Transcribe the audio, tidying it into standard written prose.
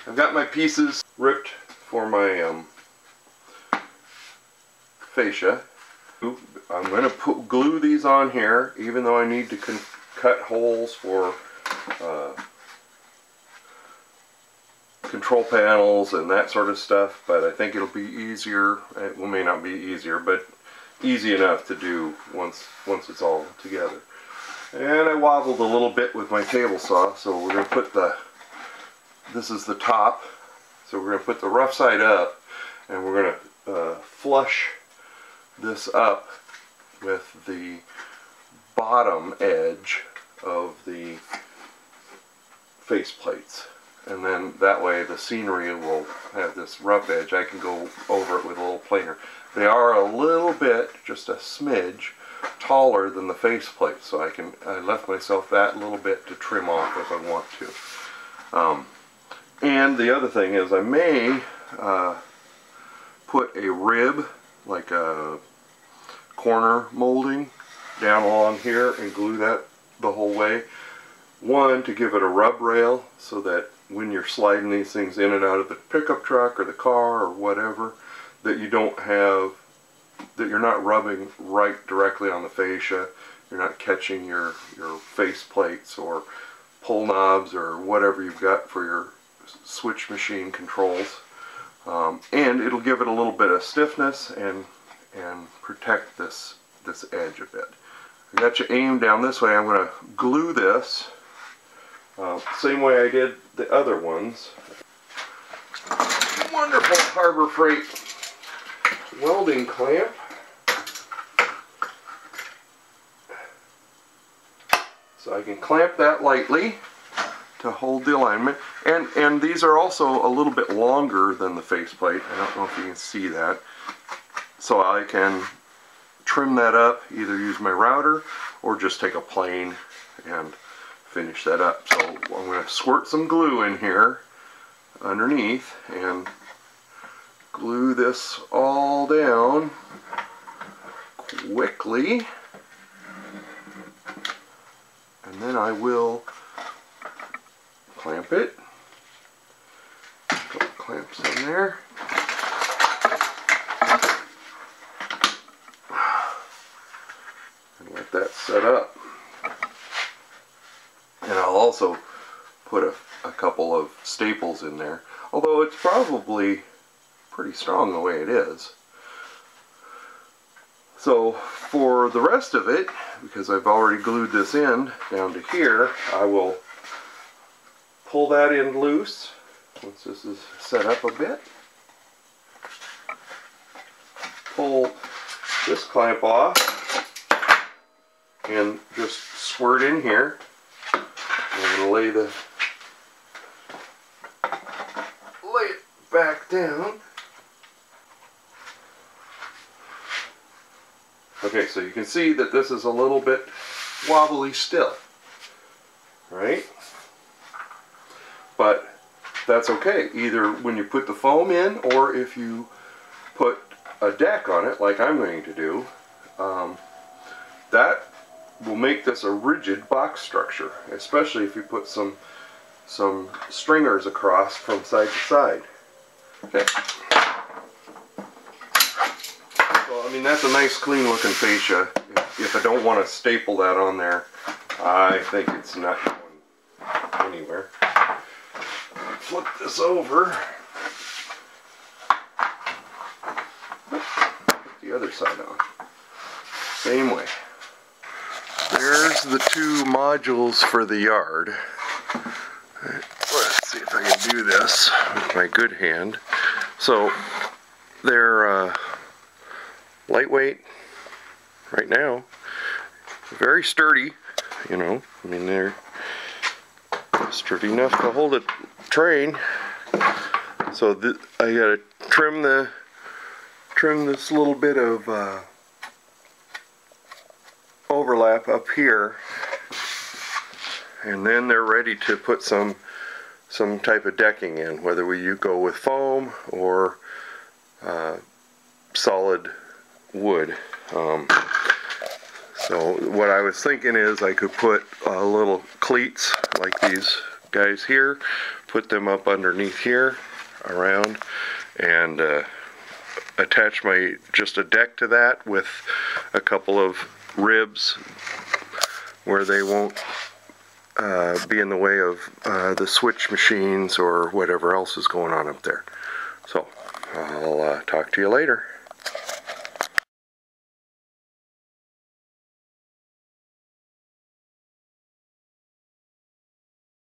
I've got my pieces ripped for my fascia. I'm going to glue these on here, even though I need to cut holes for control panels and that sort of stuff, but I think it'll be easier. It may not be easier, but easy enough to do once it's all together. And I wobbled a little bit with my table saw, so we're going to put this is the top, so we're going to put the rough side up, and we're going to flush this up with the bottom edge of the face plates. And then that way the scenery will have this rough edge. I can go over it with a little planer. They are a little bit, just a smidge, taller than the face plate, so I left myself that little bit to trim off if I want to. And the other thing is I may put a rib, like a corner molding, down along here and glue that the whole way. One, to give it a rub rail so that when you're sliding these things in and out of the pickup truck or the car or whatever, that you're not rubbing right directly on the fascia. You're not catching your face plates or pull knobs or whatever you've got for your switch machine controls. And it'll give it a little bit of stiffness and protect this edge a bit. I got you aimed down this way. I'm going to glue this same way I did the other ones. Wonderful Harbor Freight welding clamp. So I can clamp that lightly to hold the alignment. And these are also a little bit longer than the faceplate. I don't know if you can see that. So I can trim that up, either use my router or just take a plane and finish that up. So I'm going to squirt some glue in here underneath and glue this all down quickly, and then I will clamp it. Put clamps in there. And let that set up. And I'll also put a couple of staples in there, although it's probably pretty strong the way it is. So for the rest of it, because I've already glued this in down to here, I will pull that in loose once this is set up a bit. Pull this clamp off and just squirt in here. I'm going to lay it back down. Okay, so you can see that this is a little bit wobbly still, right? But that's okay, either when you put the foam in or if you put a deck on it like I'm going to do. That will make this a rigid box structure, especially if you put some stringers across from side to side. Okay. So I mean, that's a nice clean looking fascia. If I don't want to staple that on there, I think it's not going anywhere. Flip this over. Put the other side on. Same way. There's the two modules for the yard. Let's see if I can do this with my good hand. So they're lightweight right now, very sturdy, you know. I mean, they're sturdy enough to hold a train. So I gotta trim this little bit of overlap up here, and then they're ready to put some type of decking in, whether you go with foam or solid wood. So what I was thinking is I could put little cleats like these guys here, put them up underneath here, around, and attach just a deck to that with a couple of ribs where they won't be in the way of the switch machines or whatever else is going on up there. So I'll talk to you later.